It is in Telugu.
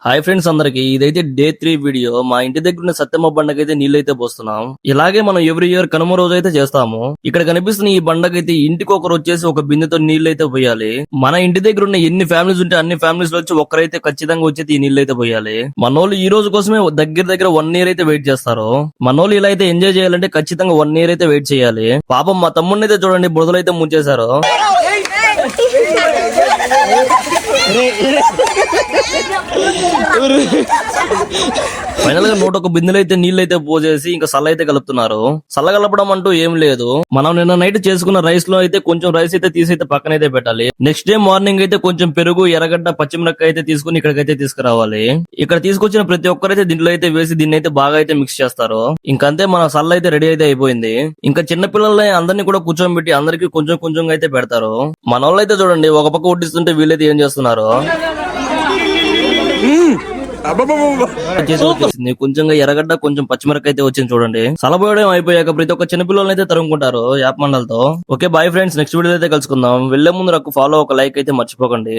హాయ్ ఫ్రెండ్స్ అందరికి, ఇదైతే డే 3 వీడియో. మా ఇంటి దగ్గర ఉన్న సత్యమ్మ బండకైతే నీళ్ళైతే పోస్తున్నాం. ఇలాగే మనం ఎవ్రీ ఇయర్ కనుమ రోజు అయితే చేస్తాము. ఇక్కడ కనిపిస్తున్న ఈ బండకైతే ఇంటికి ఒకరు వచ్చేసి ఒక బిందెతో నీళ్ళైతే పోయాలి. మన ఇంటి దగ్గర ఉన్న ఎన్ని ఫ్యామిలీస్ ఉంటే అన్ని ఫ్యామిలీస్ లో వచ్చి ఒక్కరైతే ఖచ్చితంగా వచ్చి ఈ నీళ్ళైతే పోయాలి. మనోళ్ళు ఈ రోజు కోసమే దగ్గర 1 ఇయర్ అయితే వెయిట్ చేస్తారు. మనోళ్ళు ఇలా అయితే ఎంజాయ్ చేయాలంటే ఖచ్చితంగా 1 ఇయర్ అయితే వెయిట్ చేయాలి. పాపం మా తమ్ముడిని అయితే చూడండి, బురదలైతే ముంచేశారు. ఫైనల్ గా 101 బిందెలు అయితే నీళ్ళు అయితే పోసేసి ఇంకా సల్ల అయితే కలుపుతున్నారు. సల్ల కలపడం అంటూ ఏం లేదు. మనం నిన్న నైట్ చేసుకున్న రైస్ లో అయితే కొంచెం రైస్ అయితే తీసి అయితే పక్కనైతే పెట్టాలి. నెక్స్ట్ డే మార్నింగ్ అయితే కొంచెం పెరుగు, ఎర్రగడ్డ, పచ్చిమిరపకాయ అయితే తీసుకుని ఇక్కడికైతే తీసుకురావాలి. ఇక్కడ తీసుకొచ్చిన ప్రతి ఒక్కరైతే దీంట్లో అయితే వేసి దీన్ని అయితే బాగా అయితే మిక్స్ చేస్తారు. ఇంకంతే మన సల్ల అయితే రెడీ అయితే అయిపోయింది. ఇంకా చిన్న పిల్లల్ని అందరినీ కూడా కూర్చోబెట్టి అందరికి కొంచెం కొంచెంగా అయితే పెడతారు. మన వాళ్ళు అయితే చూడండి, ఒక పక్క వడ్డిస్తుంటే వీళ్ళైతే ఏం చేస్తున్నారు. వచ్చేసింది కొంచెంగా ఎర్రగడ్డ, కొంచెం పచ్చిమిరపకాయ అయితే వచ్చింది చూడండి. సలబోయడం అయిపోయాక ప్రతి ఒక్క చిన్నపిల్లలు అయితే తరుముకుంటారు యాప్ మండలతో. Okay bye friends, next video అయితే కలుసుకుందాం. వెళ్లే ముందు నాకు ఫాలో ఒక లైక్ అయితే మర్చిపోకండి.